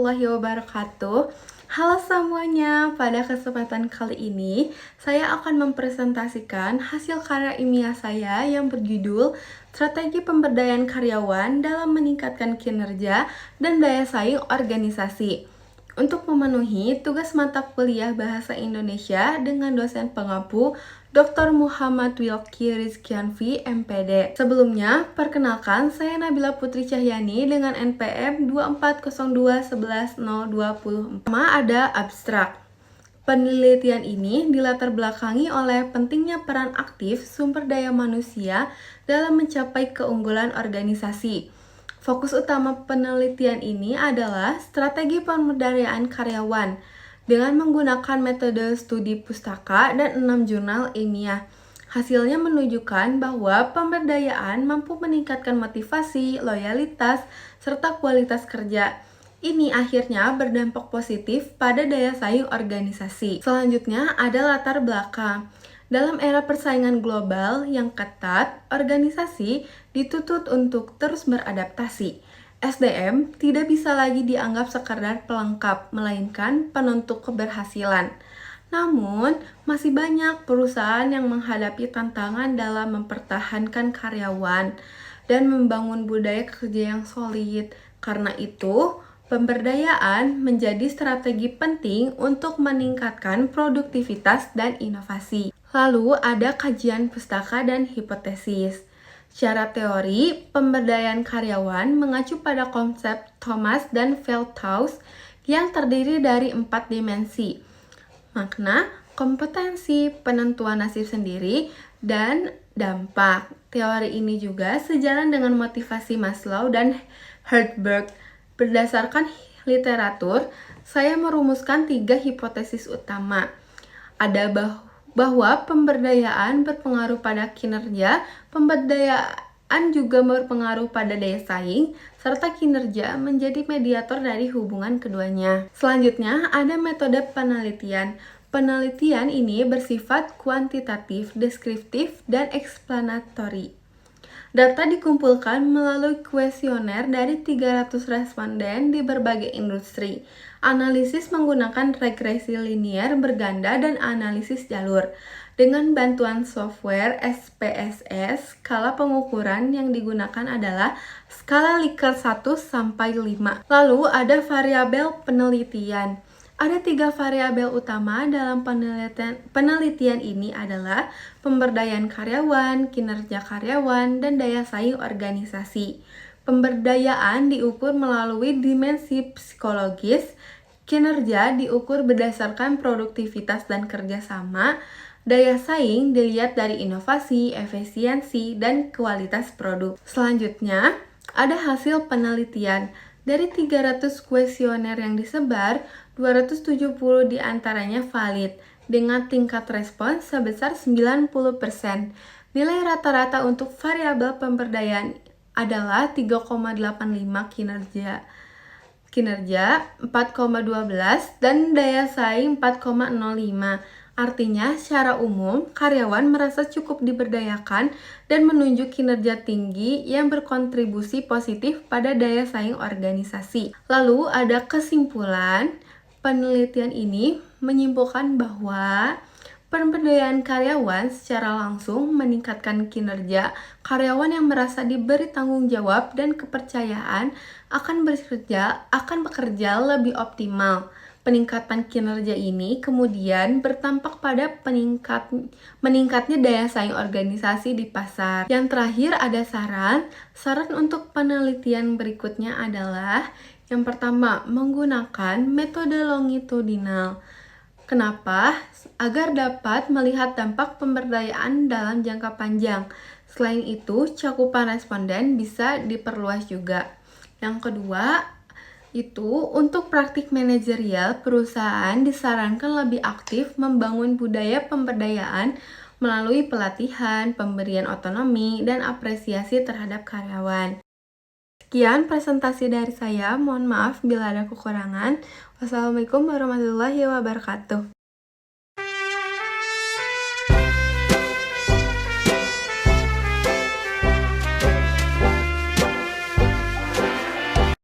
warahmatullahi wabarakatuh. Halo semuanya, pada kesempatan kali ini saya akan mempresentasikan hasil karya ilmiah saya yang berjudul Strategi Pemberdayaan Karyawan dalam Meningkatkan Kinerja dan Daya Saing Organisasi. Untuk memenuhi tugas mata kuliah Bahasa Indonesia dengan dosen pengampu Dr. Muhammad Wilky Rizkyanfi, MPD. Sebelumnya, perkenalkan saya Nabila Putri Cahyani dengan NPM 2402111020. Pertama ada abstrak. Penelitian ini dilatar belakangi oleh pentingnya peran aktif sumber daya manusia dalam mencapai keunggulan organisasi. Fokus utama penelitian ini adalah strategi pemberdayaan karyawan dengan menggunakan metode studi pustaka dan 6 jurnal ilmiah. Hasilnya menunjukkan bahwa pemberdayaan mampu meningkatkan motivasi, loyalitas, serta kualitas kerja. Ini akhirnya berdampak positif pada daya saing organisasi. Selanjutnya ada latar belakang. Dalam era persaingan global yang ketat, organisasi dituntut untuk terus beradaptasi. SDM tidak bisa lagi dianggap sekadar pelengkap, melainkan penentu keberhasilan. Namun, masih banyak perusahaan yang menghadapi tantangan dalam mempertahankan karyawan dan membangun budaya kerja yang solid. Karena itu, pemberdayaan menjadi strategi penting untuk meningkatkan produktivitas dan inovasi. Lalu ada kajian pustaka dan hipotesis. Secara teori, pemberdayaan karyawan mengacu pada konsep Thomas dan Feldhaus yang terdiri dari 4 dimensi: makna, kompetensi, penentuan nasib sendiri, dan dampak. Teori ini juga sejalan dengan motivasi Maslow dan Hertzberg. Berdasarkan literatur, saya merumuskan 3 hipotesis utama. Ada bahwa pemberdayaan berpengaruh pada kinerja, pemberdayaan juga berpengaruh pada daya saing, serta kinerja menjadi mediator dari hubungan keduanya. Selanjutnya, ada metode penelitian. Penelitian ini bersifat kuantitatif, deskriptif, dan eksplanatori. Data dikumpulkan melalui kuesioner dari 300 responden di berbagai industri. Analisis menggunakan regresi linier berganda dan analisis jalur. Dengan bantuan software SPSS, skala pengukuran yang digunakan adalah skala Likert 1 sampai 5. Lalu ada variabel penelitian. Ada 3 variabel utama dalam penelitian ini adalah pemberdayaan karyawan, kinerja karyawan, dan daya saing organisasi. Pemberdayaan diukur melalui dimensi psikologis, kinerja diukur berdasarkan produktivitas dan kerjasama, daya saing dilihat dari inovasi, efisiensi, dan kualitas produk. Selanjutnya, ada hasil penelitian. Dari 300 kuesioner yang disebar, 270 diantaranya valid dengan tingkat respons sebesar 90%. Nilai rata-rata untuk variabel pemberdayaan adalah 3,85 kinerja 4,12 dan daya saing 4,05. Artinya, secara umum, karyawan merasa cukup diberdayakan dan menunjuk kinerja tinggi yang berkontribusi positif pada daya saing organisasi. Lalu, ada kesimpulan. Penelitian ini menyimpulkan bahwa pemberdayaan karyawan secara langsung meningkatkan kinerja. Karyawan yang merasa diberi tanggung jawab dan kepercayaan akan bekerja lebih optimal. Peningkatan kinerja ini kemudian bertampak pada meningkatnya daya saing organisasi di pasar. Yang terakhir ada saran untuk penelitian berikutnya adalah yang pertama, menggunakan metode longitudinal. Kenapa? Agar dapat melihat dampak pemberdayaan dalam jangka panjang. Selain itu, cakupan responden bisa diperluas juga. Yang kedua, untuk praktik manajerial, perusahaan disarankan lebih aktif membangun budaya pemberdayaan melalui pelatihan, pemberian otonomi, dan apresiasi terhadap karyawan. Sekian presentasi dari saya, mohon maaf bila ada kekurangan. Wassalamualaikum warahmatullahi wabarakatuh.